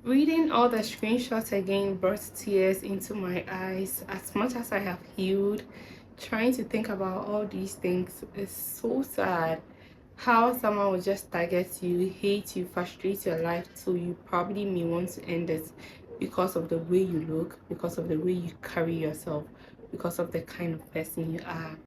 Reading all the screenshots again brought tears into my eyes. As much as I have healed, trying to think about all these things is so sad. How someone will just target you, hate you, frustrate your life, so you probably may want to end it because of the way you look, because of the way you carry yourself, because of the kind of person you are.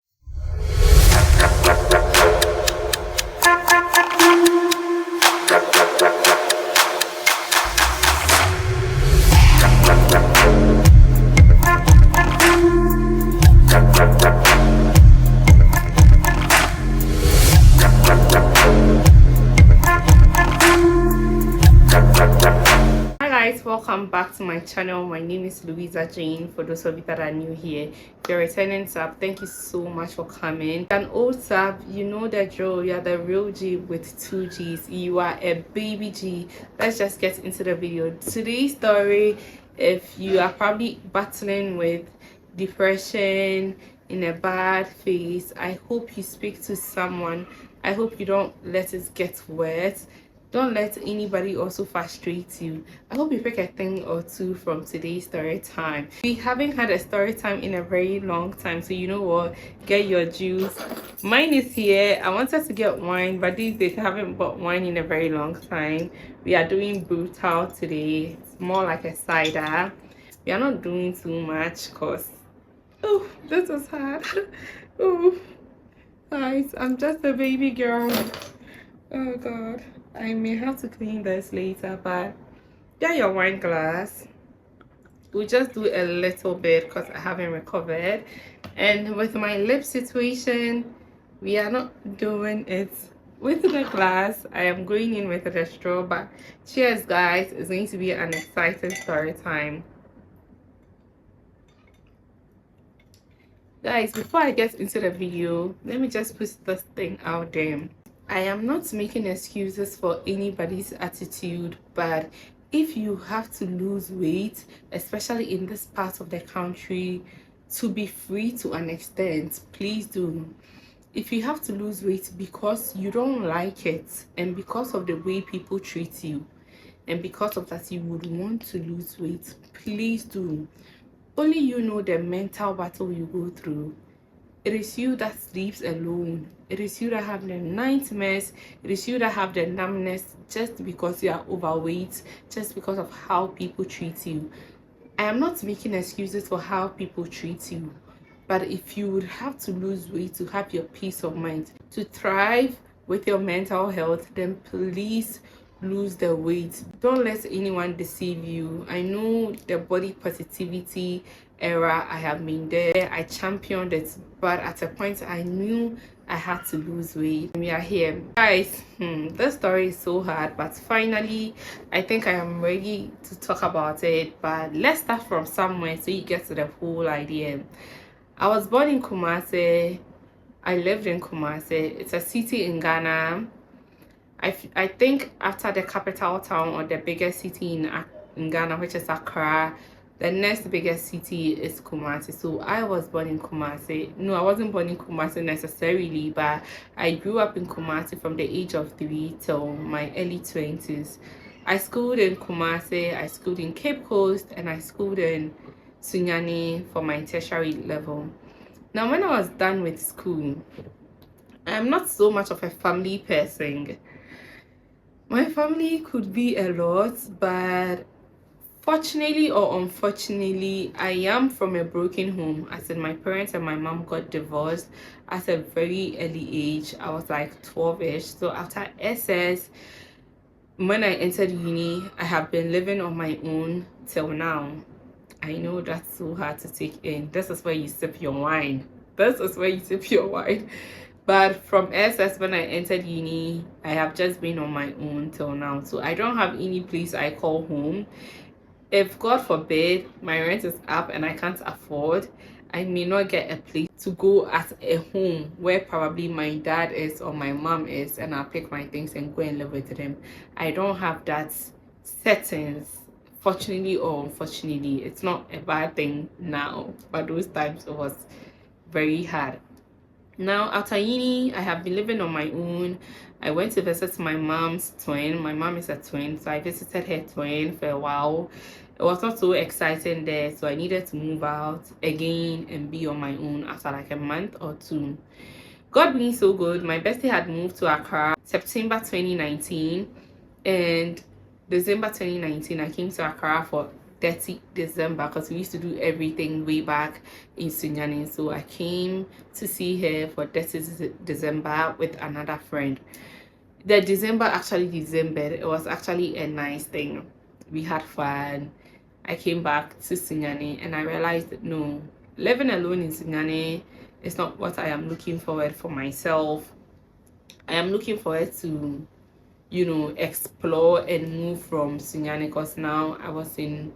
Welcome back to my channel. My name is Louisa Jane. For those of you that are new here, if you're returning sub, thank you so much for coming. An old sub, you know the drill. You are the real G with 2 G's. You are a baby G. Let's just get into the video. Today's story, if you are probably battling with depression, in a bad phase, I hope you speak to someone. I hope you don't let it get worse. Don't let anybody also frustrate you. I hope you pick a thing or two from today's story time. We haven't had a story time in a very long time, so you know what, get your juice. Mine is here. I wanted to get wine, but these days I haven't bought wine in a very long time. We are doing brutal today. It's more like a cider. We are not doing too much because oh, this was hard. Oh guys, I'm just a baby girl. Oh god, I may have to clean this later, but get your wine glass. We'll just do a little bit because I haven't recovered. And with my lip situation, we are not doing it with the glass. I am going in with the straw, but cheers guys, it's going to be an exciting story time. Guys, before I get into the video, let me just put this thing out there. I am not making excuses for anybody's attitude, but if you have to lose weight, especially in this part of the country, to be free to an extent, please do. If you have to lose weight because you don't like it and because of the way people treat you and because of that you would want to lose weight, please do. Only you know the mental battle you go through. It is you that sleeps alone. It is you that have the nightmares. It is you that have the numbness just because you are overweight, just because of how people treat you. I am not making excuses for how people treat you, but if you would have to lose weight to have your peace of mind, to thrive with your mental health, then please lose the weight. Don't let anyone deceive you. I know the body positivity era, I have been there, I championed it, but at a point I knew I had to lose weight. We are here guys. This story is so hard, but finally I think I am ready to talk about it. But let's start from somewhere so you get to the whole idea. I was born in Kumasi. I lived in Kumasi. It's a city in Ghana. I think after the capital town or the biggest city in Ghana, which is Accra, the next biggest city is Kumasi. So I was born in Kumasi. No, I wasn't born in Kumasi necessarily, but I grew up in Kumasi from the age of 3 till my early 20s. I schooled in Kumasi, I schooled in Cape Coast, and I schooled in Sunyani for my tertiary level. Now, when I was done with school, I'm not so much of a family person. My family could be a lot, but fortunately or unfortunately, I am from a broken home. As in, my parents and my mom got divorced at a very early age. I was like 12-ish. So after SS, when I entered uni, I have been living on my own till now. I know that's so hard to take in. This is where you sip your wine. This is where you sip your wine. But from SS, when I entered uni, I have just been on my own till now. So I don't have any place I call home. If God forbid my rent is up and I can't afford, I may not get a place to go at a home where probably my dad is or my mom is, and I'll pick my things and go and live with them. I don't have that settings. Fortunately or unfortunately, it's not a bad thing now, but those times it was very hard. Now, after uni, I have been living on my own. I went to visit my mom's twin. My mom is a twin, so I visited her twin for a while. It was not so exciting there, so I needed to move out again and be on my own after like a month or two. God being so good, my bestie had moved to Accra September 2019, and December 2019 I came to Accra for 30 December because we used to do everything way back in Sunyani. So I came to see her for 30 December with another friend. The December it was actually a nice thing. We had fun. I came back to Sunyani and I realized that no, living alone in Sunyani is not what I am looking forward for myself. I am looking forward to, you know, explore and move from Sunyani, because now I was in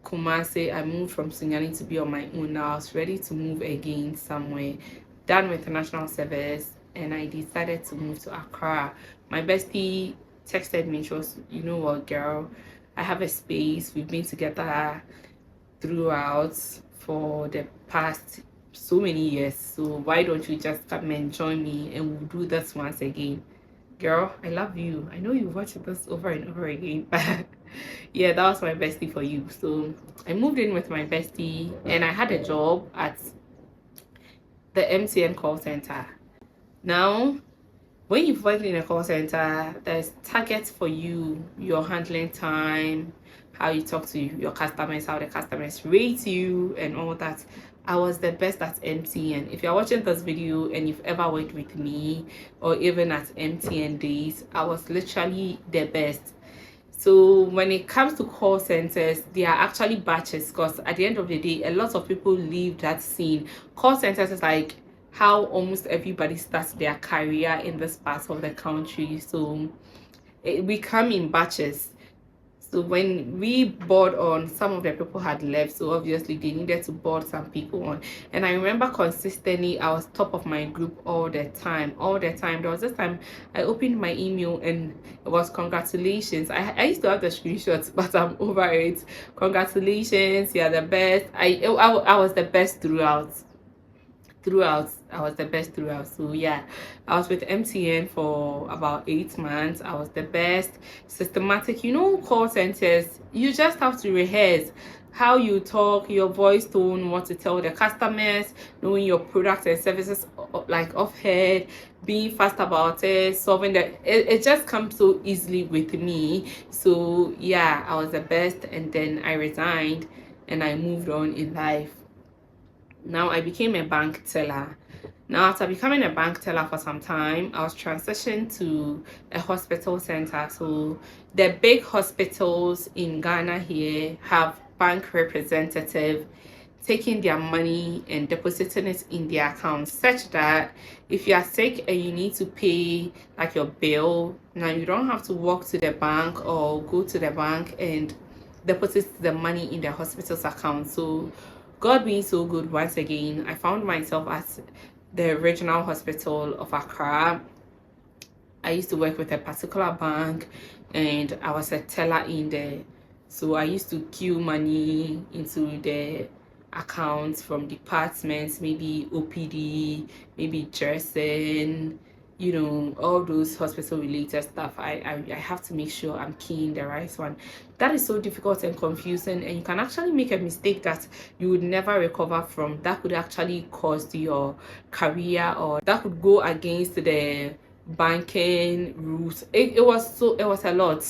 Kumasi. I moved from Sunyani to be on my own. Now I was ready to move again somewhere, done with the national service, and I decided to move to Accra. My bestie texted me. She was, you know what, girl, I have a space. We've been together throughout for the past so many years, so why don't you just come and join me and we'll do this once again. Girl, I love you. I know you've watched this over and over again, but yeah, that was my bestie for you. So I moved in with my bestie and I had a job at the MTN call center. Now, when you've worked in a call center, there's targets for you, your handling time, how you talk to your customers, how the customers rate you, and all that. I was the best at MTN. If you're watching this video and you've ever worked with me or even at MTN days, I was literally the best. So when it comes to call centers, they are actually batches, because at the end of the day, a lot of people leave that scene. Call centers is like how almost everybody starts their career in this part of the country. So we come in batches. So when we board on, some of the people had left, so obviously they needed to board some people on. And I remember consistently I was top of my group all the time. There was this time I opened my email and it was congratulations. I used to have the screenshots, but I'm over it. Congratulations, you're the best. I was the best throughout. I was the best throughout. So yeah, I was with MTN for about 8 months. I was the best. Systematic, you know, call centers, you just have to rehearse how you talk, your voice tone, what to tell the customers, knowing your products and services like off head, being fast about it, solving that. It just comes so easily with me. So yeah, I was the best, and then I resigned and I moved on in life. Now I became a bank teller. Now, after becoming a bank teller for some time, I was transitioned to a hospital center. So the big hospitals in Ghana here have bank representative taking their money and depositing it in their accounts, such that if you are sick and you need to pay like your bill, now you don't have to walk to the bank or go to the bank and deposit the money in the hospital's account. So God being so good, once again, I found myself at the regional hospital of Accra. I used to work with a particular bank and I was a teller in there. So I used to queue money into the accounts from departments, maybe OPD, maybe dressing, you know, all those hospital related stuff. I have to make sure I'm keying the right one. That is so difficult and confusing, and you can actually make a mistake that you would never recover from. That could actually cost your career, or that could go against the banking rules. It was a lot.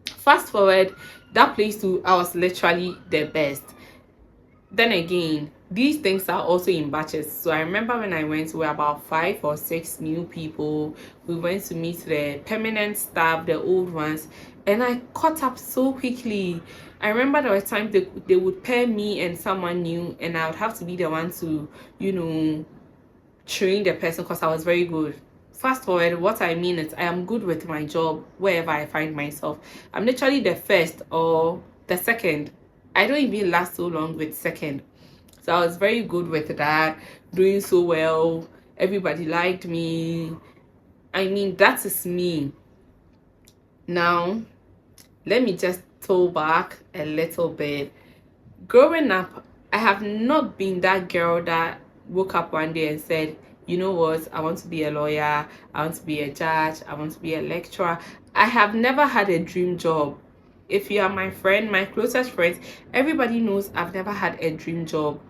Fast forward, that place too, I was literally the best. Then again, these things are also in batches. So I remember when I went, we were about 5 or 6 new people. We went to meet the permanent staff, the old ones, and I caught up so quickly. I remember there were times they would pair me and someone new, and I would have to be the one to, you know, train the person, because I was very good. Fast forward, what I mean is I am good with my job wherever I find myself. I'm literally the first or the second. I don't even last so long with second. So I was very good with that, doing so well. Everybody liked me. I mean, that is me. Now, let me just toe back a little bit. Growing up, I have not been that girl that woke up one day and said, you know what, I want to be a lawyer, I want to be a judge, I want to be a lecturer. I have never had a dream job. If you are my friend, my closest friends, everybody knows I've never had a dream job.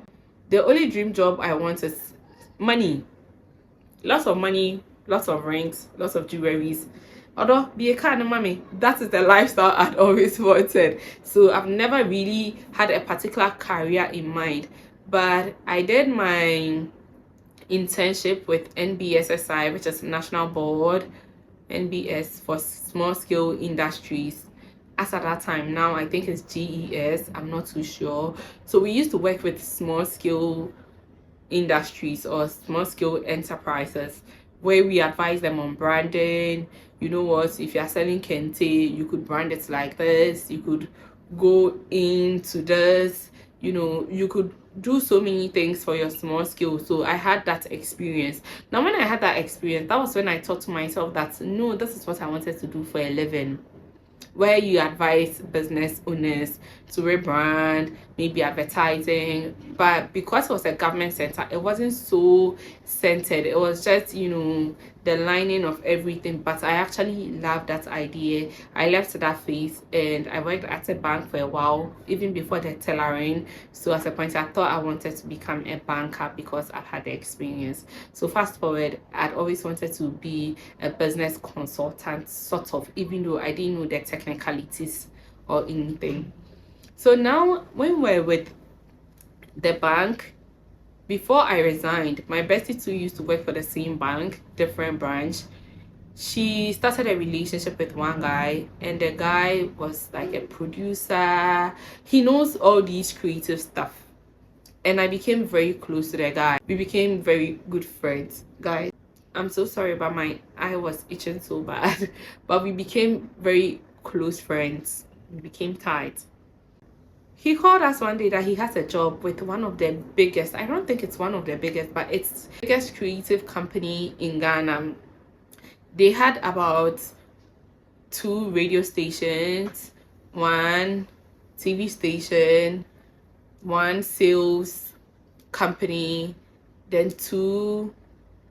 The only dream job I want is money. Lots of money, lots of rings, lots of jewelries. Although be a kind of mommy, that is the lifestyle I'd always wanted. So I've never really had a particular career in mind. But I did my internship with NBSSI, which is National Board, NBS for Small Scale Industries. As at that time, now I think it's GES, I'm not too sure. So we used to work with small scale industries or small scale enterprises where we advise them on branding. You know what, if you're selling kente, you could brand it like this, you could go into this, you know, you could do so many things for your small scale. So I had that experience. Now when I had that experience, that was when I thought to myself that no, this is what I wanted to do for a living, where you advise business owners to rebrand, maybe advertising. But because it was a government center, it wasn't so centered. It was just, you know, the lining of everything. But I actually loved that idea. I left that phase and I worked at a bank for a while, even before the tailoring. So at a point I thought I wanted to become a banker because I've had the experience. So fast forward, I'd always wanted to be a business consultant, sort of, even though I didn't know the technicalities or anything. So now when we're with the bank, before I resigned, my bestie too used to work for the same bank, different branch. She started a relationship with one guy, and the guy was like a producer. He knows all these creative stuff. And I became very close to the guy. We became very good friends. Guys, I'm so sorry, but my eye was itching so bad. But we became very close friends. We became tight. He called us one day that he has a job with one of the biggest, I don't think it's one of the biggest, but it's the biggest creative company in Ghana. They had about 2 radio stations, 1 TV station, 1 sales company, then 2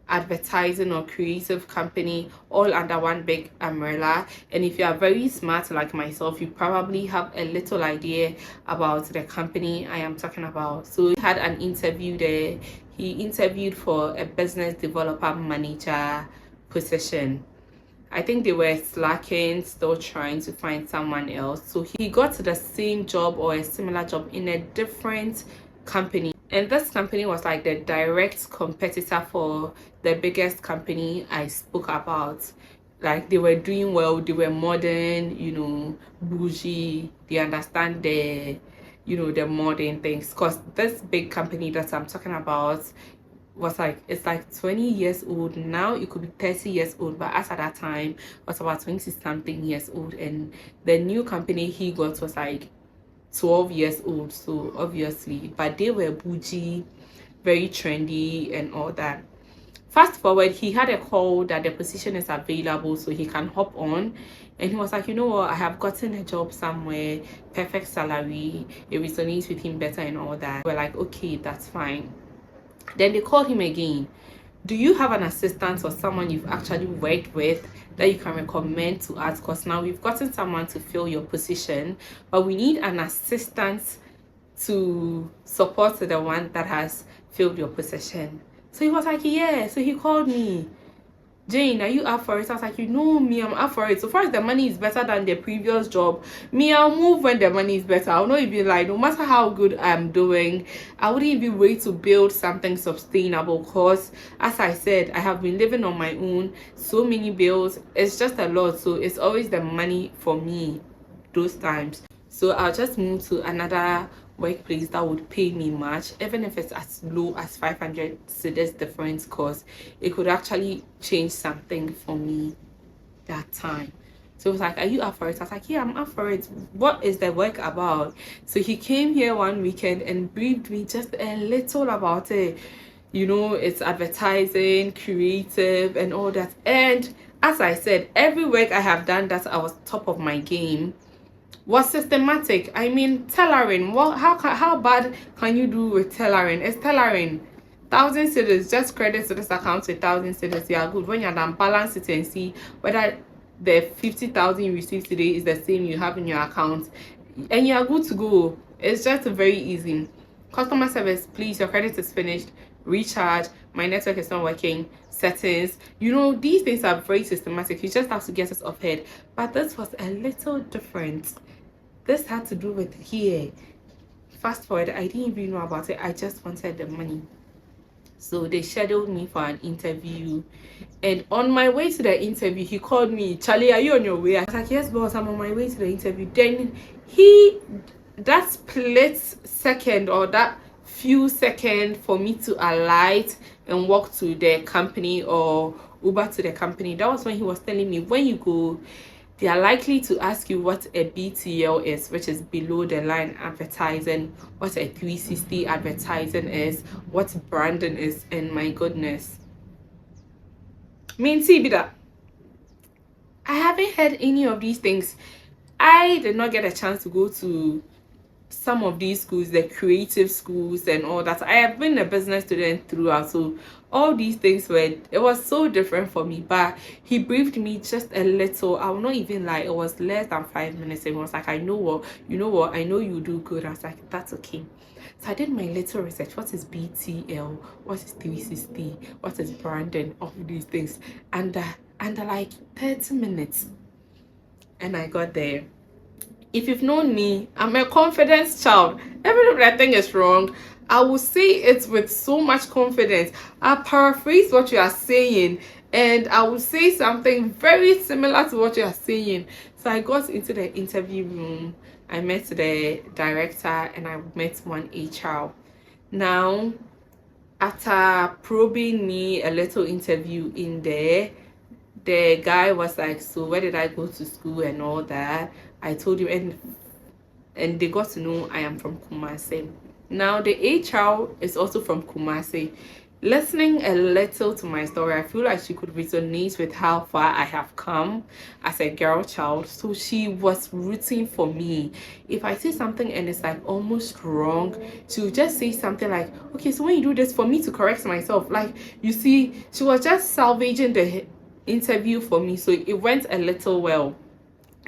advertising or creative company, all under one big umbrella. And if you are very smart like myself, you probably have a little idea about the company I am talking about. So he had an interview there. He interviewed for a business developer manager position. I think they were slacking, still trying to find someone else. So he got the same job or a similar job in a different company. And this company was like the direct competitor for the biggest company I spoke about. Like, they were doing well, they were modern, you know, bougie, they understand the, you know, the modern things. Because this big company that I'm talking about was like, it's like 20 years old now. It could be 30 years old, but as at that time was about 20 something years old. And the new company he got was like 12 years old. So obviously, but they were bougie, very trendy and all that. Fast forward, he had a call that the position is available so he can hop on. And he was like, you know what, I have gotten a job somewhere, perfect salary, it resonates with him better and all that. We're like, okay, that's fine. Then they called him again. Do you have an assistant or someone you've actually worked with that you can recommend to us? Because now we've gotten someone to fill your position, but we need an assistant to support the one that has filled your position. So he was like, yeah. So he called me. Jane, are you up for it? I was like, you know me, I'm up for it. So far as the money is better than the previous job, me, I'll move when the money is better. I'll not even like, no matter how good I'm doing, I wouldn't even wait to build something sustainable. Because as I said, I have been living on my own, so many bills, it's just a lot. So it's always the money for me those times. So I'll just move to another workplace that would pay me much, even if it's as low as 500 cedis difference, because it could actually change something for me that time. So it was like, are you up for it? I was like, yeah, I'm up for it. What is the work about? So he came here one weekend and briefed me just a little about it. You know, it's advertising, creative and all that. And as I said, every work I have done that I was top of my game was systematic. I mean, tailoring. Well, how bad can you do with tailoring? It's tailoring. 1,000 cedis, just credit to this account with 1,000 cedis. You are good. When you're done, balance it and see whether the 50,000 you received today is the same you have in your account, and you are good to go. It's just very easy. Customer service, please, your credit is finished, recharge, my network is not working, settings. These things are very systematic. You just have to get it off head. But this was a little different. This had to do with here. Fast forward, I didn't even know about it. I just wanted the money. So they scheduled me for an interview, and on my way to the interview, he called me. Charlie, are you on your way? I was like, yes boss, I'm on my way to the interview. Then that split second, or that few seconds for me to alight and walk to the company or Uber to the company, that was when he was telling me, when you go, they are likely to ask you what a BTL is, which is below the line advertising, what a 360 advertising is, what branding is, and my goodness. I haven't heard any of these things. I did not get a chance to go to some of these schools, the creative schools and all that. I have been a business student throughout, so all these things it was so different for me. But he briefed me just a little. I will not even lie, it was less than 5 minutes, and he was like, I know what, I know you do good. I was like, that's okay. So I did my little research. What is BTL? What is 360? What is branding? All of these things. And like 30 minutes, and I got there. If you've known me, I'm a confidence child. Even if I think is wrong, I will say it with so much confidence. I paraphrase what you are saying, and I will say something very similar to what you are saying. So I got into the interview room. I met the director, and I met one HR. Now, after probing me a little interview in there, the guy was like, so where did I go to school and all that? I told him, and they got to know I am from Kumasi. Now the HR is also from Kumasi. Listening a little to my story, I feel like she could resonate with how far I have come as a girl child. So she was rooting for me. If I say something and it's like almost wrong, she would just say something like, okay, so when you do this, for me to correct myself. Like, you see, she was just salvaging the interview for me, so it went a little well.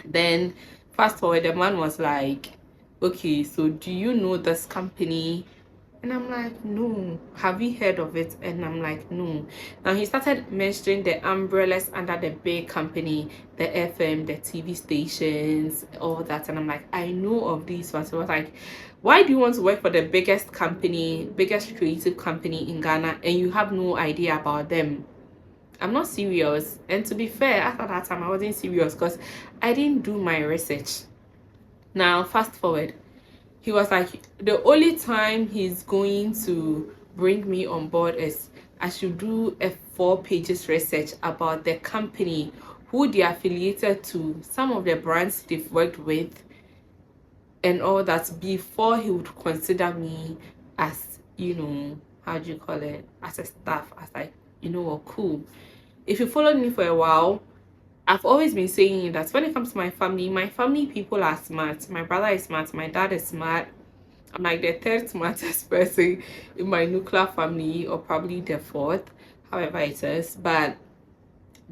Then fast forward, the man was like, okay, so do you know this company? And I'm like, no. Have you heard of it? And I'm like, no. Now he started mentioning the umbrellas under the big company, the FM, the TV stations, all that. And I'm like, I know of these ones. So I was like, why do you want to work for the biggest company, biggest creative company in Ghana, and you have no idea about them? I'm not serious. And to be fair, after that time I wasn't serious because I didn't do my research. Now fast forward, he was like, the only time he's going to bring me on board is I should do a 4 pages research about the company, who they are affiliated to, some of the brands they've worked with, and all that, before he would consider me as, how do you call it, as a staff. As like, cool. If you followed me for a while, I've always been saying that when it comes to my family people are smart. My brother is smart, my dad is smart. I'm like the 3rd smartest person in my nuclear family, or probably the 4th, however it is. But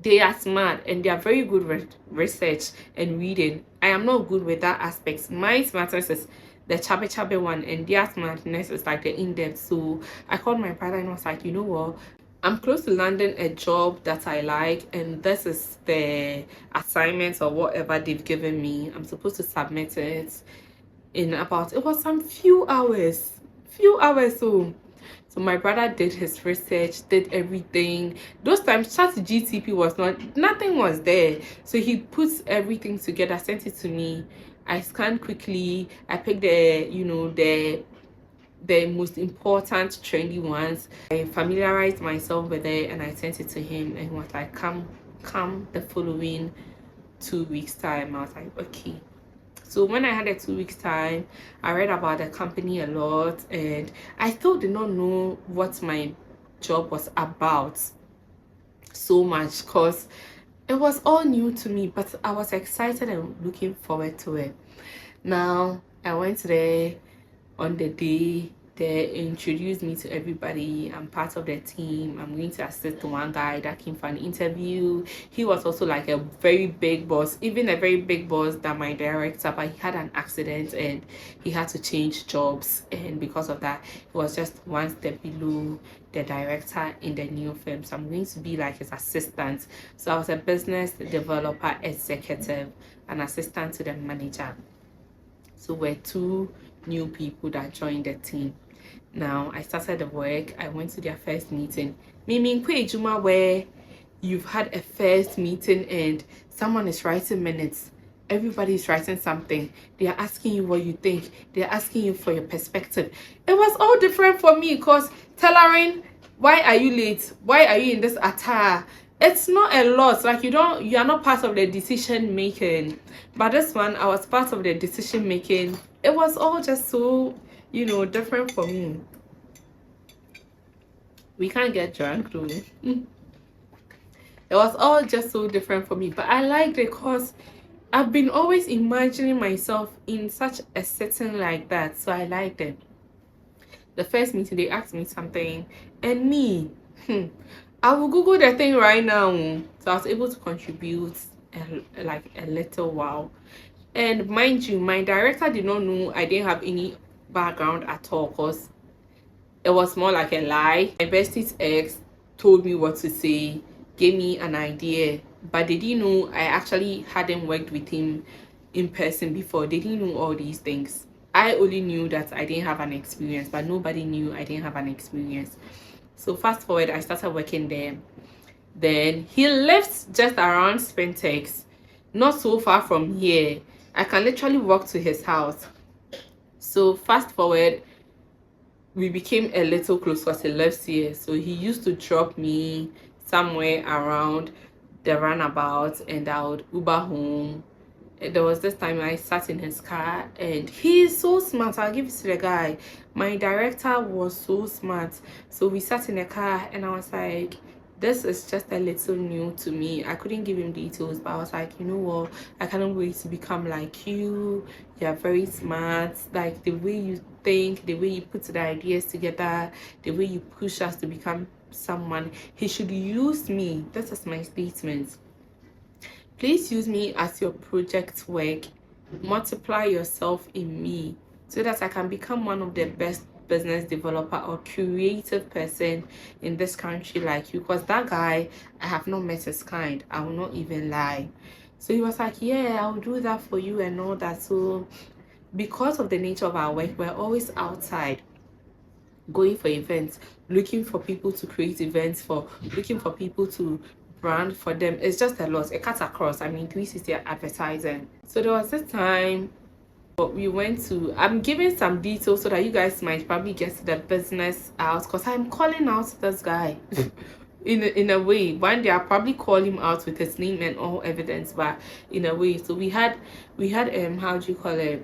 they are smart and they are very good with research and reading. I am not good with that aspect. My smartness is the chubby one, and their smartness is like the in-depth. So I called my brother and was like, you know what, I'm close to landing a job that I like, and this is the assignment or whatever they've given me. I'm supposed to submit it in about, it was some few hours. So my brother did his research, did everything. Those times ChatGPT was nothing was there. So he puts everything together, sent it to me. I scanned quickly. I picked the most important trendy ones. I familiarized myself with it, and I sent it to him, and he was like, come the following 2 weeks time. I was like, okay. So when I had a 2 weeks time, I read about the company a lot, and I still did not know what my job was about so much because it was all new to me, but I was excited and looking forward to it. Now I went there on the day. They introduced me to everybody. I'm part of the team. I'm going to assist one guy that came for an interview. He was also like a very big boss, even a very big boss than my director, but he had an accident and he had to change jobs, and because of that he was just one step below the director in the new firm. So I'm going to be like his assistant. So I was a business developer executive, an assistant to the manager. So we're two new people that joined the team. Now I started the work. I went to their first meeting. Meaning Juma, where you've had a first meeting and someone is writing minutes. Everybody's writing something. They are asking you what you think. They are asking you for your perspective. It was all different for me because tailoring, why are you late? Why are you in this attire? It's not a lot. Like you are not part of the decision making. But this one, I was part of the decision making. It was all just so, different for me. We can't get drunk, though. It was all just so different for me. But I liked it because I've been always imagining myself in such a setting like that. So I liked it. The first meeting, they asked me something. And me, I will Google the thing right now. So I was able to contribute like a little while. And mind you, my director did not know I didn't have any background at all, because it was more like a lie. My bestie's ex told me what to say, gave me an idea, but they didn't know I actually hadn't worked with him in person before. They didn't know all these things. I only knew that I didn't have an experience, but nobody knew I didn't have an experience. So fast forward, I started working there. Then he lives just around Spentex, not so far from here. I can literally walk to his house. So fast forward, we became a little close because he lives here. So he used to drop me somewhere around the runabout and I would Uber home. And there was this time I sat in his car, and he's so smart. I'll give it to the guy. My director was so smart. So we sat in the car and I was like, this is just a little new to me. I couldn't give him details, but I was like, you know what, I cannot wait to become like you. You're very smart. Like the way you think, the way you put the ideas together, the way you push us to become someone. He should use me. This is my statement. Please use me as your project work. Multiply yourself in me so that I can become one of the best business developer or creative person in this country like you. Because that guy, I have not met his kind. I will not even lie. So he was like, yeah, I'll do that for you and all that. So because of the nature of our work, we're always outside going for events, looking for people to create events for, looking for people to brand for them. It's just a lot. It cuts across. I mean, 360 advertising. So there was this time we went to, I'm giving some details so that you guys might probably get the business out, because I'm calling out this guy in a way. One day I'll probably call him out with his name and all evidence, but in a way. So we had how do you call it,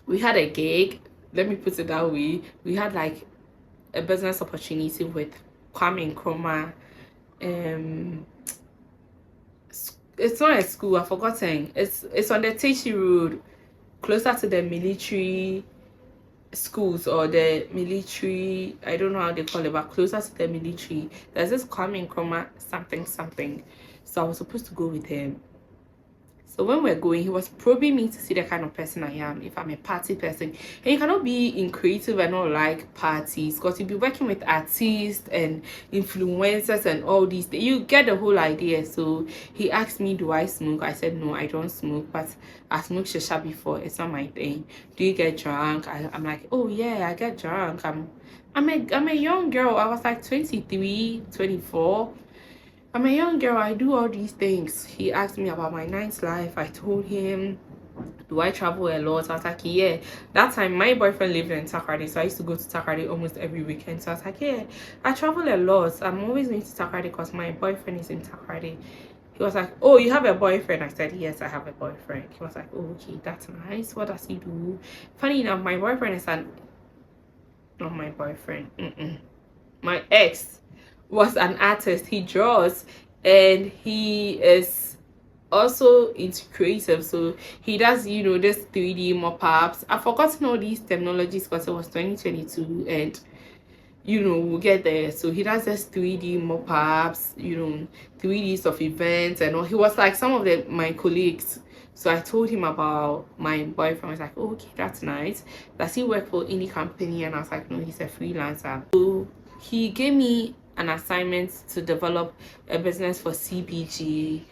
we had a gig, let me put it that way. We had like a business opportunity with Kwame Nkrumah. It's not a school, I've forgotten. It's on the Techi Road, closer to the military schools or the military, I don't know how they call it, but closer to the military. There's this Kwame Nkrumah something. So I was supposed to go with him. So when we're going, he was probing me to see the kind of person I am, if I'm a party person. And you cannot be in creative and not like parties, because you'll be working with artists and influencers and all these things. You get the whole idea. So he asked me, do I smoke? I said, no, I don't smoke, but I smoked shisha before. It's not my thing. Do you get drunk? I'm like, oh yeah, I get drunk. I'm a young girl. I was like 23, 24. I'm a young girl, I do all these things. He asked me about my night life. I told him, do I travel a lot? I was like, yeah. That time, my boyfriend lived in Takoradi, so I used to go to Takoradi almost every weekend. So I was like, yeah, I travel a lot. I'm always going to Takoradi because my boyfriend is in Takoradi. He was like, oh, you have a boyfriend? I said, yes, I have a boyfriend. He was like, oh, okay, that's nice. What does he do? Funny enough, my boyfriend is not my boyfriend. My ex was an artist. He draws and he is also into creative, so he does, you know, this 3D mop-ups. I've forgotten all these technologies because it was 2022, and you know, we'll get there. So he does this 3D mop-ups, you know, 3Ds of events and all. He was like some of my colleagues. So I told him about my boyfriend. I was like, oh, okay, that's nice. Does he work for any company? And I was like, no, he's a freelancer. So he gave me an assignment to develop a business for CPG,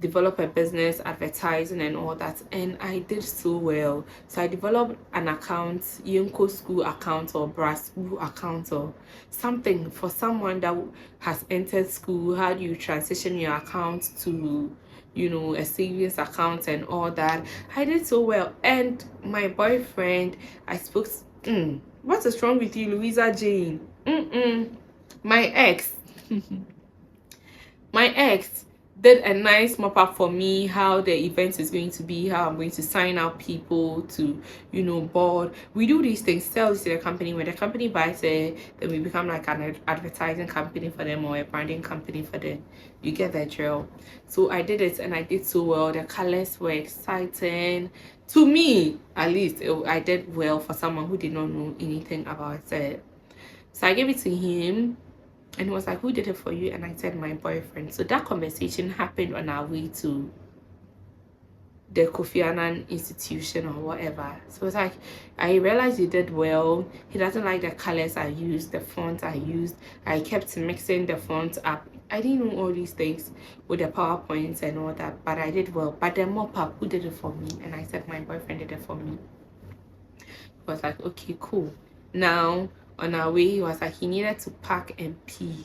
develop a business, advertising and all that, and I did so well. So I developed an account, Yonko school account or Brass school account or something for someone that has entered school. How do you transition your account to, you know, a savings account and all that? I did so well. And my boyfriend, I spoke, what is wrong with you, Louisa Jane? My ex my ex did a nice mop-up for me, how the event is going to be, how I'm going to sign up people to, you know, board. We do these things, sell to the company. When the company buys it, then we become like an advertising company for them or a branding company for them. You get that drill. So I did it and I did so well. The colors were exciting to me, at least. I did well for someone who did not know anything about it. So I gave it to him. And he was like, who did it for you? And I said, my boyfriend. So that conversation happened on our way to the Kofi Annan institution or whatever. So it's like, I realized he did well. He doesn't like the colors I used, the font I used. I kept mixing the font up. I didn't know all these things with the PowerPoints and all that, but I did well. But the mop-up, who did it for me? And I said, my boyfriend did it for me. He was like, okay, cool. Now, on our way, he was like, he needed to pack and pee.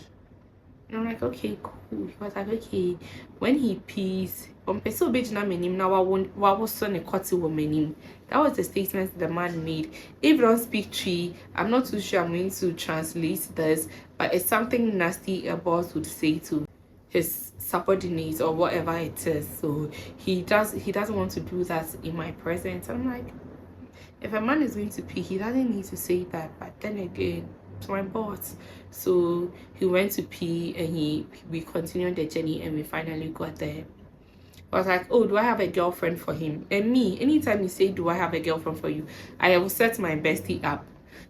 And I'm like, okay, cool. He was like, okay, when he pees, that was the statement the man made. If you don't speak Tree, I'm not too sure I'm going to translate this, but it's something nasty a boss would say to his subordinates or whatever it is. So he doesn't want to do that in my presence. I'm like, if a man is going to pee, he doesn't need to say that. But then again, it's my boss. So he went to pee and we continued the journey and we finally got there. I was like, oh, do I have a girlfriend for him? And me, anytime you say, do I have a girlfriend for you, I will set my bestie up.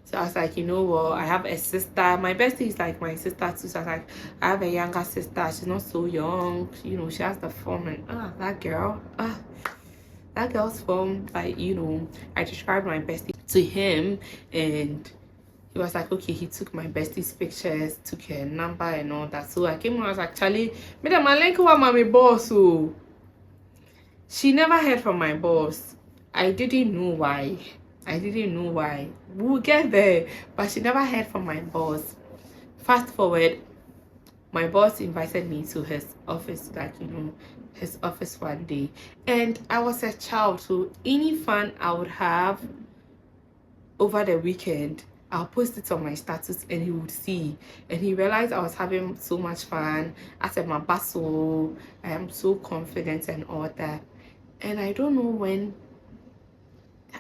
So I was like, you know what, I have a sister. My bestie is like my sister too. So I was like, I have a younger sister. She's not so young. You know, she has the form. And that girl's form. Like, you know, I described my bestie to him and he was like, okay, he took my bestie's pictures, took her number and all that. So I came and I was like, Charlie, madam, I like what my boss. So she never heard from my boss. I didn't know why. We'll get there, but she never heard from my boss. Fast forward, my boss invited me to his office, like, you know, his office one day, and I was a child, so any fun I would have over the weekend, I'll post it on my status and he would see. And he realized I was having so much fun. I said, my bustle, I am so confident and all that. And I don't know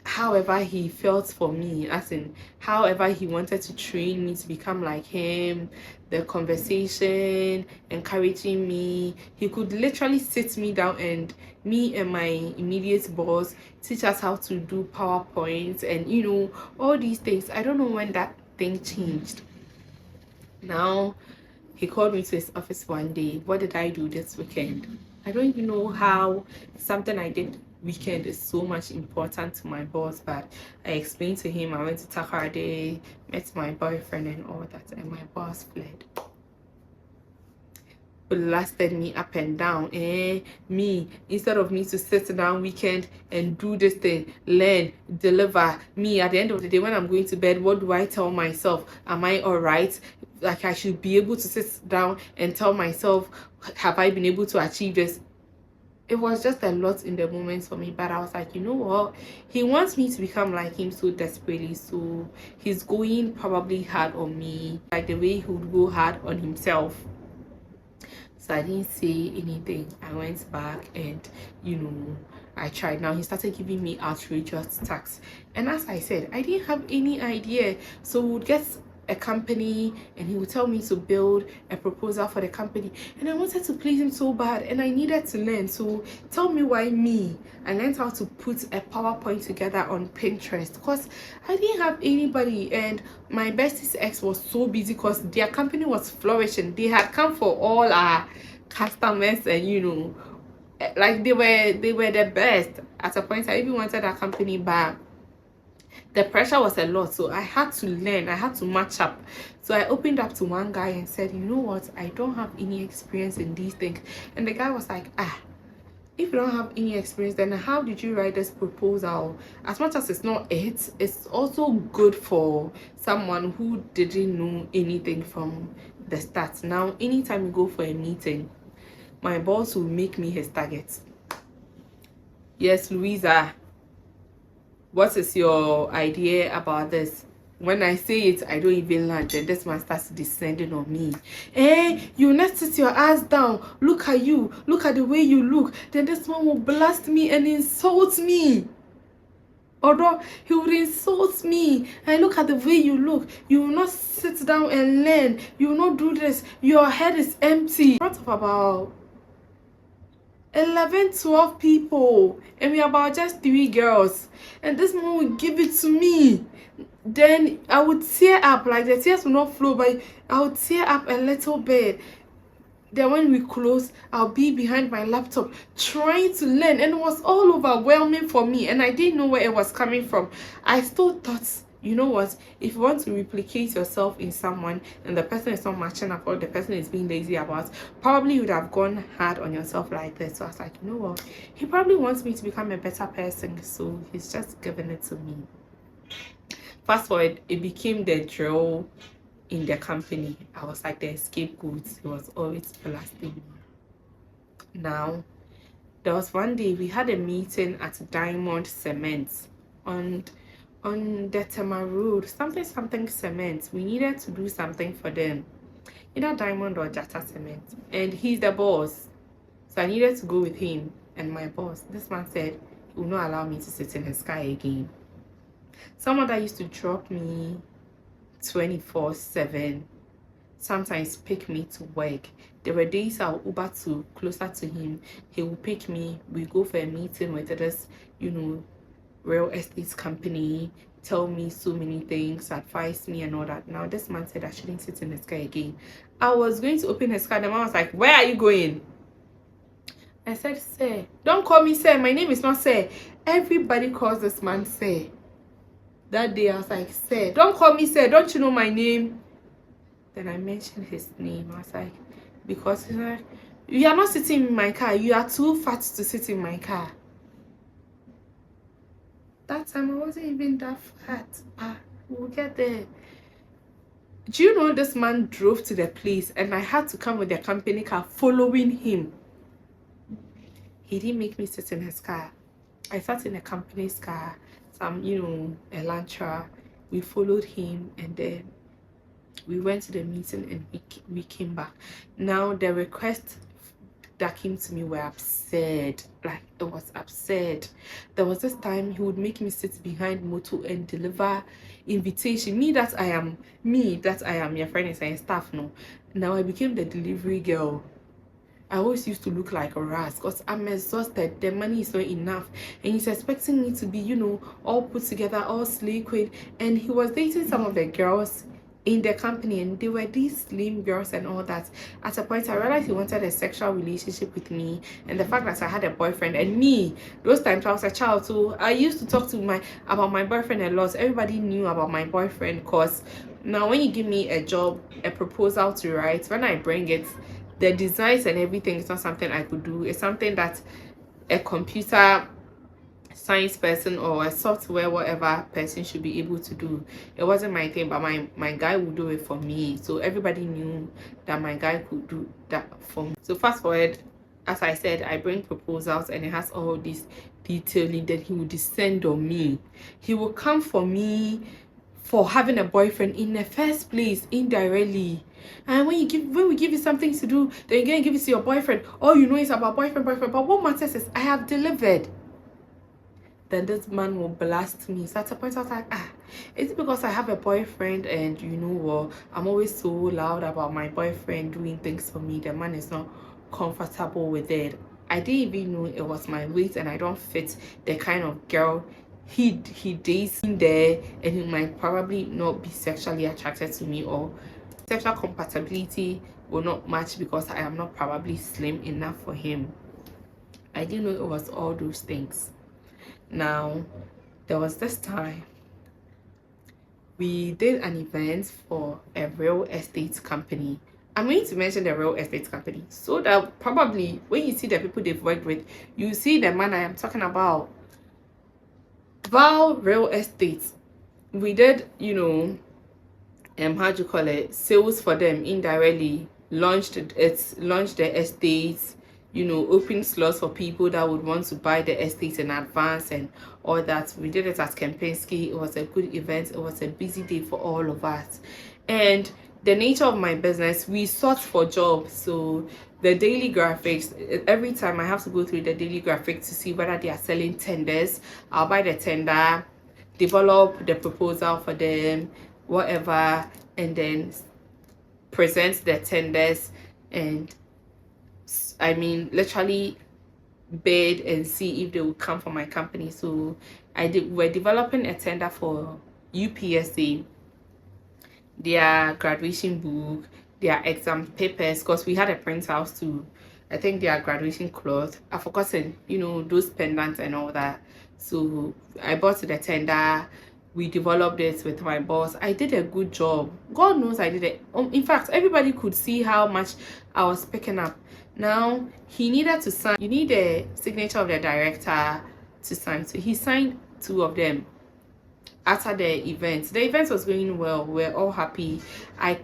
however he felt for me, as in however he wanted to train me to become like him, the conversation, encouraging me. He could literally sit me down and me and my immediate boss teach us how to do PowerPoint and, you know, all these things. I don't know when that thing changed. Now he called me to his office one day. What did I do this weekend? I don't even know how something I did weekend is so much important to my boss, but I explained to him I went to Takoradi, met my boyfriend and all that, and my boss fled. Blasted me up and down. Me, instead of me to sit down weekend and do this thing, learn, deliver, me at the end of the day when I'm going to bed, what do I tell myself? Am I all right? Like, I should be able to sit down and tell myself, have I been able to achieve this? It was just a lot in the moment for me, but I was like, you know what, he wants me to become like him so desperately, so he's going probably hard on me, like the way he would go hard on himself. So I didn't say anything. I went back and, you know, I tried. Now he started giving me outrageous tax, and as I said, I didn't have any idea. So we would get a company, and he would tell me to build a proposal for the company, and I wanted to please him so bad, and I needed to learn. So tell me why me. I learned how to put a PowerPoint together on Pinterest because I didn't have anybody, and my bestie's ex was so busy because their company was flourishing. They had come for all our customers, and you know, like they were the best. At a point I even wanted our company back. The pressure was a lot, so I had to learn, I had to match up. So I opened up to one guy and said, you know what, I don't have any experience in these things. And the guy was like, if you don't have any experience, then how did you write this proposal? As much as it's not it's also good for someone who didn't know anything from the start. Now anytime you go for a meeting, my boss will make me his target. Yes, Louisa, what is your idea about this? When I say it, I don't even land, then this man starts descending on me. You not sit your ass down. Look at you. Look at the way you look. Then this man will blast me and insult me. Although he would insult me. And look at the way you look. You will not sit down and learn. You will not do this. Your head is empty. What about 11-12 people, and we are about just 3 girls, and this man would give it to me. Then I would tear up, like the tears will not flow, but I would tear up a little bit. Then when we close, I'll be behind my laptop trying to learn, and it was all overwhelming for me, and I didn't know where it was coming from. I still thought, you know what, if you want to replicate yourself in someone and the person is not matching up, or the person is being lazy about, probably you would have gone hard on yourself like this. So I was like, you know what, he probably wants me to become a better person, so he's just giving it to me. Fast forward, it became the drill in the company. I was like the scapegoat. He was always blasting me. Now there was one day we had a meeting at Diamond Cement on the Tema Road, something cement. We needed to do something for them, either Diamond or Jata Cement, and he's the boss, so I needed to go with him. And my boss, this man, said he will not allow me to sit in his car again. Someone that used to drop me 24/7, sometimes pick me to work. There were days I'll Uber to closer to him, he will pick me, we go for a meeting with this, you know, real estate company, tell me so many things, advise me and all that. Now this man said I shouldn't sit in his car again. I was going to open his car, the man was like, where are you going? I said, sir. Don't call me sir, my name is not sir. Everybody calls this man sir. That day I was like, sir, don't call me sir, don't you know my name? Then I mentioned his name. I was like, because he's like, you are not sitting in my car, you are too fat to sit in my car. That time I wasn't even that fat. We'll get there. Do you know this man drove to the place and I had to come with the company car following him? He didn't make me sit in his car. I sat in a company's car, some, you know, Elantra. We followed him, and then we went to the meeting and we came back. Now the request that came to me were absurd. Like, it was absurd. There was this time he would make me sit behind motor and deliver invitation. Me that I am your friend is saying staff. No, now I became the delivery girl. I always used to look like a ras because I'm exhausted. The money is not enough, and he's expecting me to be, you know, all put together, all slay queen. And he was dating some of the girls in the company, and they were these slim girls and all that. At a point I realized he wanted a sexual relationship with me, and the fact that I had a boyfriend. And me, those times I was a child, so I used to talk to about my boyfriend a lot. Everybody knew about my boyfriend, because now when you give me a job, a proposal to write, when I bring it, the designs and everything is not something I could do. It's something that a computer science person or a software whatever person should be able to do. It wasn't my thing, but my guy would do it for me. So everybody knew that my guy could do that for me. So fast forward, as I said, I bring proposals and it has all this detailing. Then he would descend on me. He will come for me for having a boyfriend in the first place, indirectly. And when we give you something to do, then you're gonna give it to your boyfriend. All you know is about boyfriend. But what matters is I have delivered. Then this man will blast me. So at a point I was like, Is it because I have a boyfriend and you know what, I'm always so loud about my boyfriend doing things for me, the man is not comfortable with it? I didn't even know it was my weight and I don't fit the kind of girl he dates in there, and he might probably not be sexually attracted to me, or sexual compatibility will not match because I am not probably slim enough for him. I didn't know it was all those things. Now, there was this time we did an event for a real estate company. I'm going to mention the real estate company so that probably when you see the people they've worked with, you see the man I am talking about. Val Real Estate. We did, you know, how do you call it, sales for them indirectly. Launched the estates, you know, open slots for people that would want to buy the estate in advance and all that. We did it at Kempinski. It was a good event. It was a busy day for all of us. And the nature of my business, we sought for jobs. So the daily graphics, every time I have to go through the daily graphics to see whether they are selling tenders. I'll buy the tender, develop the proposal for them, whatever, and then present the tenders, and I mean literally bid and see if they will come for my company. So we're developing a tender for UPSA, their graduation book, their exam papers, because we had a print house too. I think their graduation cloth, I've forgotten, you know, those pendants and all that. So I bought the tender. We developed it with my boss. I did a good job. God knows I did it. In fact, everybody could see how much I was picking up. Now, he needed to sign. You need a signature of the director to sign. So he signed 2 of them after the event. The event was going well. We're all happy. I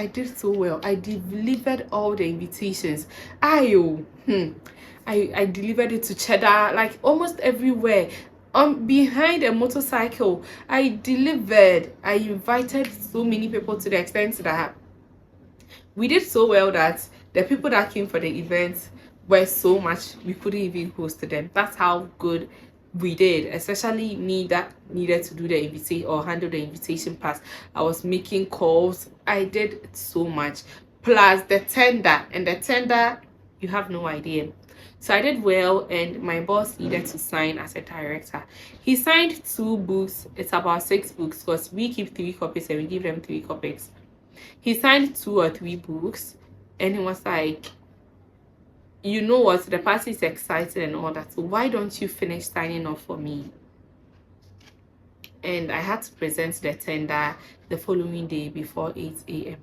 did so well. I delivered all the invitations. I delivered it to Cheddar, like almost everywhere. Behind a motorcycle, I delivered. I invited so many people to the extent that we did so well that the people that came for the event were so much we couldn't even host them. That's how good we did, especially me that needed to do the invitation or handle the invitation pass. I was making calls. I did so much, plus the tender, and the tender, you have no idea. So I did well, and my boss needed to sign as a director. He signed 2 books. It's about 6 books because we keep 3 copies and we give them 3 copies. He signed 2 or 3 books, and he was like, you know what, the party is excited and all that, so why don't you finish signing off for me? And I had to present the tender the following day before 8 a.m.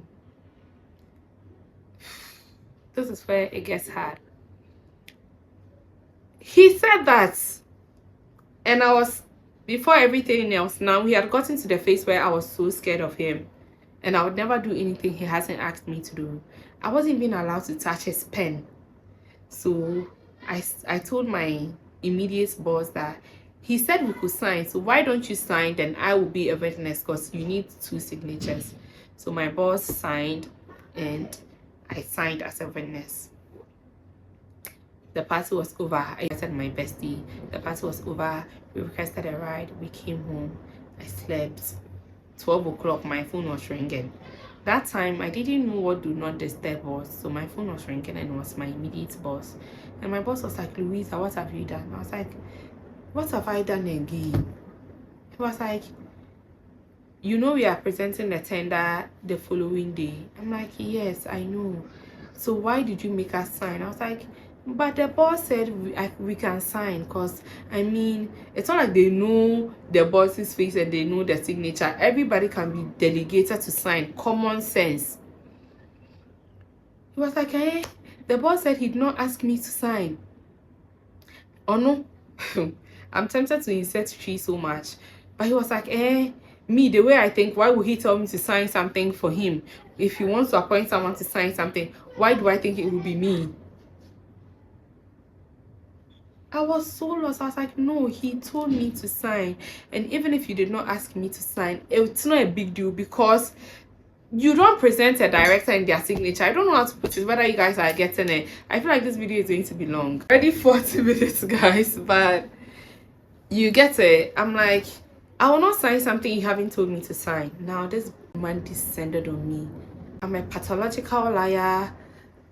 This is where it gets hard. He said that, and I was, before everything else, now we had gotten to the phase where I was so scared of him, and I would never do anything he hasn't asked me to do. I wasn't even allowed to touch his pen. So I told my immediate boss that he said we could sign, so why don't you sign, then I will be a witness, because you need 2 signatures. So my boss signed and I signed as a witness. The party was over. I said my bestie. The party was over. We requested a ride. We came home. I slept. 12 o'clock, my phone was ringing. That time, I didn't know what do not disturb was. So my phone was ringing, and it was my immediate boss. And my boss was like, Louisa, what have you done? I was like, what have I done again? He was like, you know we are presenting the tender the following day. I'm like, yes, I know. So why did you make us sign? I was like, but the boss said we can sign, because I mean, it's not like they know the boss's face and they know the signature. Everybody can be delegated to sign. Common sense. He was like, the boss said he'd not ask me to sign. Oh no. I'm tempted to insert tree so much, but he was like, me, the way I think, why would he tell me to sign something for him? If he wants to appoint someone to sign something, why do I think it would be me? I was so lost. I was like, no, he told me to sign. And even if you did not ask me to sign, it's not a big deal, because you don't present a director in their signature. I don't know how to put it, whether you guys are getting it. I feel like this video is going to be long. Already 40 minutes, guys, but you get it. I'm like, I will not sign something you haven't told me to sign. Now this man descended on me. I'm a pathological liar.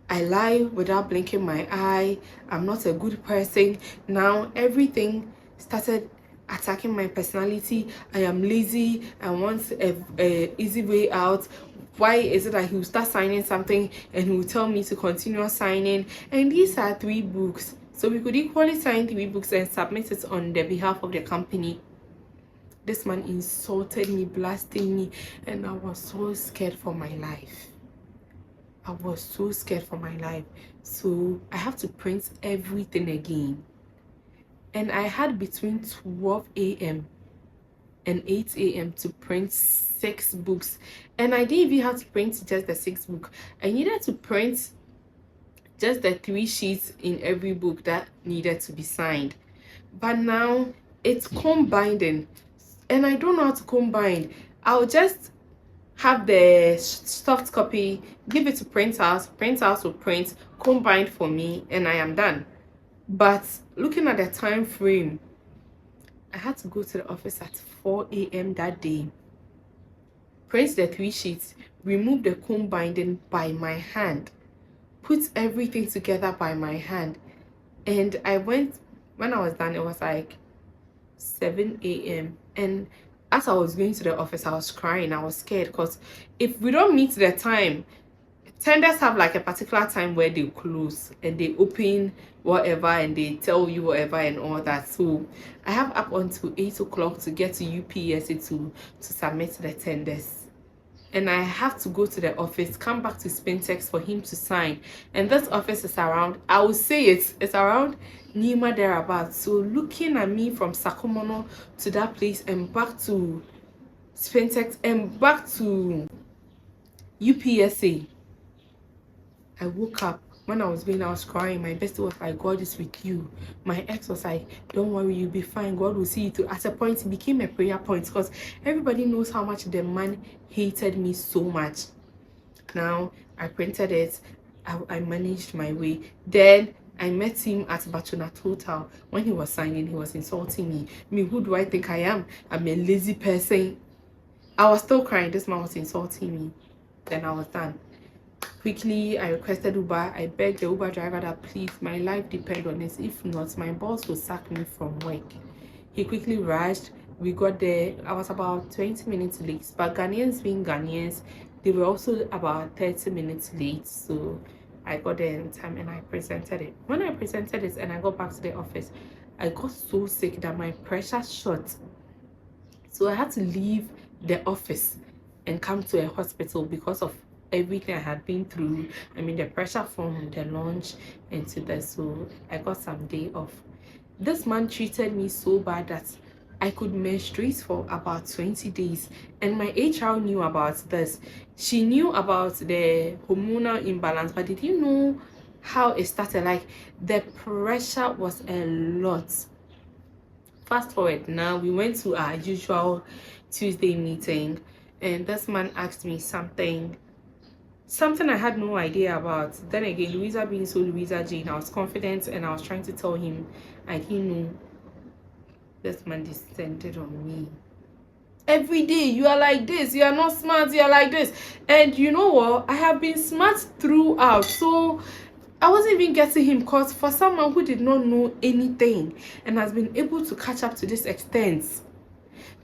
I lie without blinking my eye. I'm not a good person. Now everything started attacking my personality. I am lazy. I want a easy way out. Why is it that he will start signing something and he will tell me to continue signing? And these are 3 books. So we could equally sign 3 books and submit it on the behalf of the company. This man insulted me, blasting me, and I was so scared for my life. I was so scared for my life. So I have to print everything again. And I had between 12 a.m. and 8 a.m. to print 6 books. And I didn't even have to print just the 6th book. I needed to print just the 3 sheets in every book that needed to be signed. But now it's combined, and I don't know how to combine. I'll just have the soft copy, give it to printers will print, combined for me, and I am done. But looking at the time frame, I had to go to the office at 4 a.m. that day, print the 3 sheets, remove the comb binding by my hand, put everything together by my hand. And I went, when I was done, it was like 7 a.m. and as I was going to the office, I was crying. I was scared because if we don't meet the time, tenders have like a particular time where they close and they open whatever and they tell you whatever and all that. So I have up until 8 o'clock to get to UPS to submit the tenders. And I have to go to the office, come back to Spintex for him to sign. And this office is around, I will say it's around Nima thereabouts. So looking at me from Sakomono to that place and back to Spintex and back to UPSA, I woke up. When I was going, I was crying. My bestie was like, God is with you. My ex was like, don't worry, you'll be fine. God will see you through. At a point, it became a prayer point because everybody knows how much the man hated me so much. Now, I printed it. I managed my way. Then, I met him at Batuna Total. When he was signing, he was insulting me. Me, who do I think I am? I'm a lazy person. I was still crying. This man was insulting me. Then I was done. Quickly, I requested Uber. I begged the Uber driver that please, my life depends on this. If not, my boss will sack me from work. He quickly rushed. We got there. I was about 20 minutes late. But Ghanaians being Ghanaians, they were also about 30 minutes late. So I got there in time and I presented it. When I presented it and I got back to the office, I got so sick that my pressure shot. So I had to leave the office and come to a hospital because of everything I had been through. I mean, the pressure from the launch into the, so I got some day off. This man treated me so bad that I could menstruate for about 20 days, and my HR knew about this. She knew about the hormonal imbalance, but did you know how it started? Like, the pressure was a lot. Fast forward, now we went to our usual Tuesday meeting, and this man asked me something I had no idea about. Then again, Louisa being so Louisa Jane, I was confident and I was trying to tell him I didn't know. This man descended on me. Every day, you are like this, you are not smart, you are like this. And you know what? I have been smart throughout. So I wasn't even getting him, because for someone who did not know anything and has been able to catch up to this extent,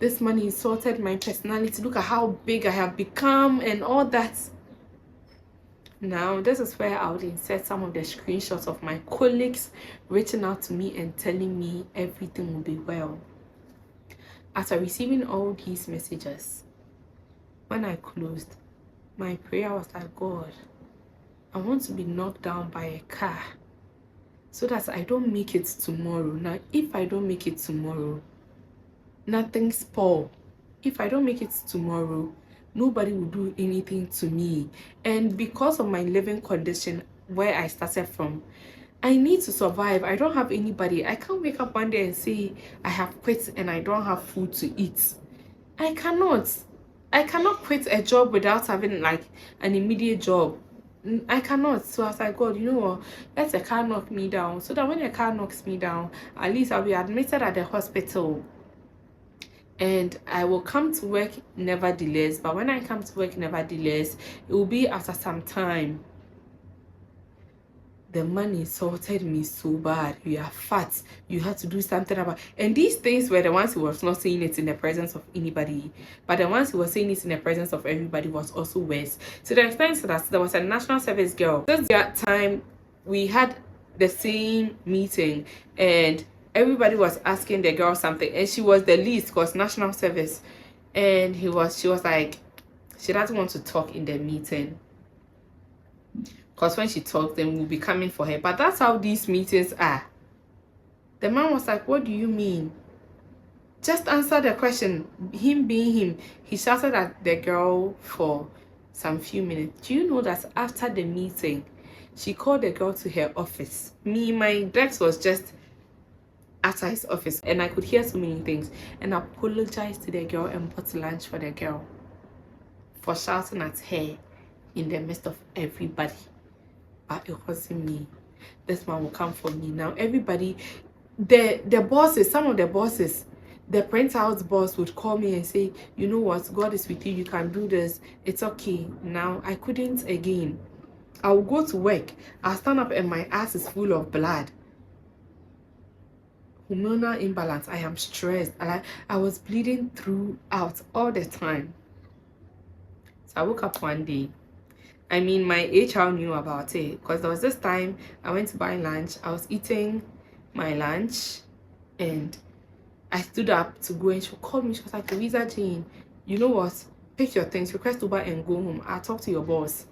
this man insulted my personality. Look at how big I have become and all that. Now, this is where I would insert some of the screenshots of my colleagues reaching out to me and telling me everything will be well. After receiving all these messages, when I closed, my prayer was like, God, I want to be knocked down by a car so that I don't make it tomorrow. Now, if I don't make it tomorrow, nothing spoil. If I don't make it tomorrow, nobody will do anything to me. And because of my living condition, where I started from, I need to survive. I don't have anybody. I can't wake up one day and say I have quit and I don't have food to eat. I cannot quit a job without having like an immediate job. I cannot. So I was like, God, you know what, let the car knock me down, so that when the car knocks me down, at least I'll be admitted at the hospital and I will come to work nevertheless. But when I come to work nevertheless, it will be after some time. The man insulted me so bad. You are fat. You have to do something about. And these things were the ones he was not saying it in the presence of anybody, but the ones he was saying it in the presence of everybody was also worse. To the extent that there was a national service girl. This time we had the same meeting, and everybody was asking the girl something, and she was the least because national service. And she was like, she doesn't want to talk in the meeting, because when she talks, then we'll be coming for her. But that's how these meetings are. The man was like, what do you mean? Just answer the question. Him being him, he shouted at the girl for some few minutes. Do you know that after the meeting, she called the girl to her office? My desk was just after his office, and I could hear so many things, and apologized to the girl and bought lunch for the girl for shouting at her in the midst of everybody. But it wasn't me. This man will come for me. Now everybody, the bosses, some of the bosses, the printout boss would call me and say, you know what, God is with you, you can do this, it's okay. Now I couldn't again. I will go to work, I'll stand up and my ass is full of blood. Hormonal imbalance, I am stressed. I was bleeding throughout all the time. So I woke up one day. I mean, my HR knew about it, because there was this time I went to buy lunch. I was eating my lunch and I stood up to go, and she called me. She was like, Louisa Jane, you know what? Pick your things, request Uber and go home. I'll talk to your boss.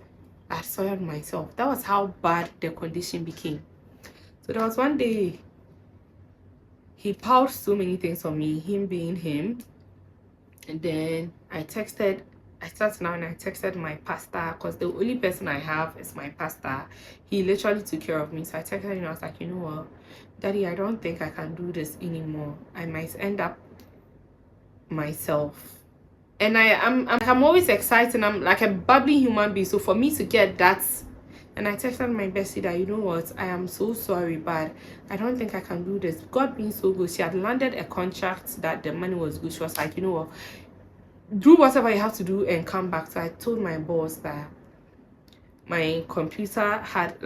I soiled myself. That was how bad the condition became. So there was one day, he piled so many things on me, him being him. And then I sat now and I texted my pastor, because the only person I have is my pastor. He literally took care of me. So I texted him and I was like, you know what, Daddy, I don't think I can do this anymore. I might end up myself. And I'm always excited. I'm like a bubbly human being. So for me to get that, and I texted my bestie that, you know what, I am so sorry, but I don't think I can do this. God being so good, she had landed a contract that the money was good. She was like, you know what, do whatever you have to do and come back. So I told my boss that my computer had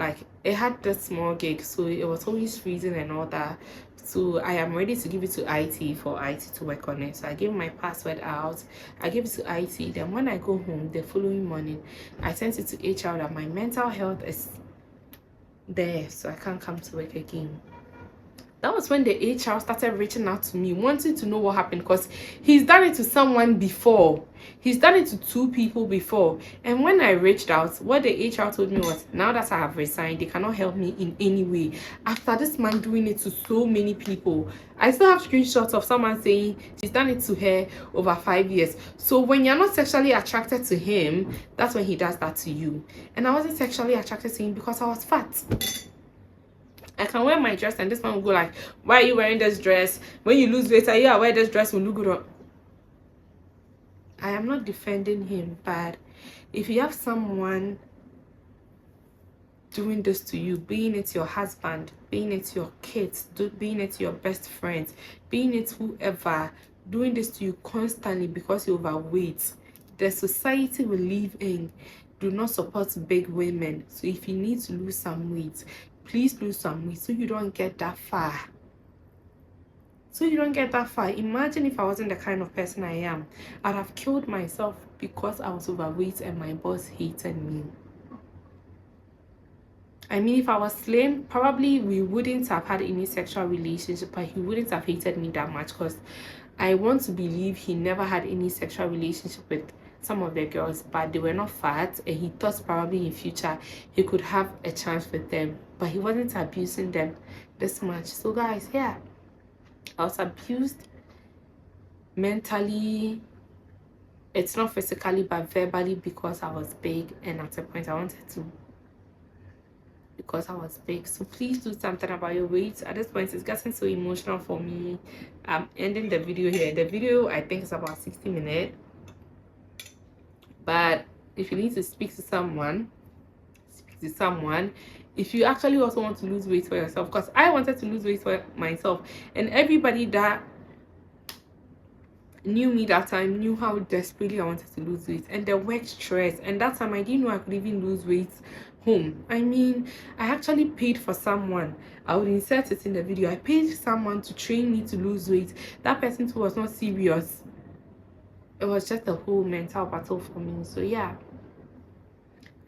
this small gig, so it was always freezing and all that. So I am ready to give it to IT for IT to work on it. So I gave my password out, I gave it to IT. Then when I go home the following morning, I sent it to HR that my mental health is there, so I can't come to work again. That was when the HR started reaching out to me, wanting to know what happened, because he's done it to someone before. He's done it to 2 people before. And when I reached out, what the HR told me was, now that I have resigned, they cannot help me in any way. After this man doing it to so many people, I still have screenshots of someone saying she's done it to her over 5 years. So when you're not sexually attracted to him, that's when he does that to you. And I wasn't sexually attracted to him because I was fat. I can wear my dress and this man will go like, why are you wearing this dress? When you lose weight, I wear this dress will look good on. I am not defending him, but if you have someone doing this to you, being it your husband, being it your kids, being it your best friend, being it whoever, doing this to you constantly because you're overweight, the society we live in do not support big women. So if you need to lose some weight, please lose some weight so you don't get that far. Imagine if I wasn't the kind of person I am. I'd have killed myself because I was overweight and my boss hated me. I mean, if I was slim, probably we wouldn't have had any sexual relationship, but he wouldn't have hated me that much, because I want to believe he never had any sexual relationship with some of the girls, but they were not fat, and he thought probably in future he could have a chance with them, but he wasn't abusing them this much. So guys, yeah, I was abused mentally. It's not physically but verbally, because I was big, and at a point I wanted to, because I was big. So please do something about your weight. At this point it's getting so emotional for me. I'm ending the video here. The video I think is about 60 minutes, but if you need to speak to someone, if you actually also want to lose weight for yourself, because I wanted to lose weight for myself, and everybody that knew me that time, knew how desperately I wanted to lose weight, and the work stress. And that time I didn't know I could even lose weight home. I mean, I actually paid for someone. I would insert it in the video. I paid someone to train me to lose weight. That person too was not serious. It was just a whole mental battle for me. So yeah,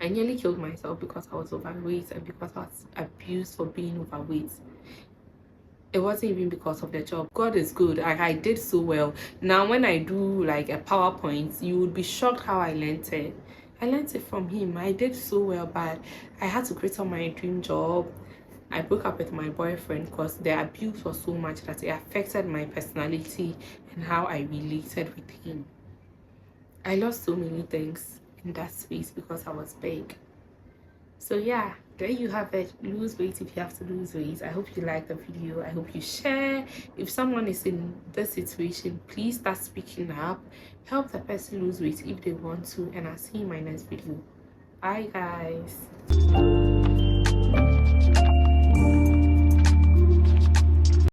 I nearly killed myself because I was overweight and because I was abused for being overweight. It wasn't even because of the job. God is good. I did so well. Now when I do like a PowerPoint, you would be shocked how I learned it. I learned it from him. I did so well, but I had to quit on my dream job. I broke up with my boyfriend because the abuse was so much that it affected my personality and how I related with him. I lost so many things in that space because I was big. So yeah, there you have it. Lose weight if you have to lose weight. I hope you like the video. I hope you share. If someone is in this situation, please start speaking up. Help the person lose weight if they want to. And I'll see you in my next video. Bye guys.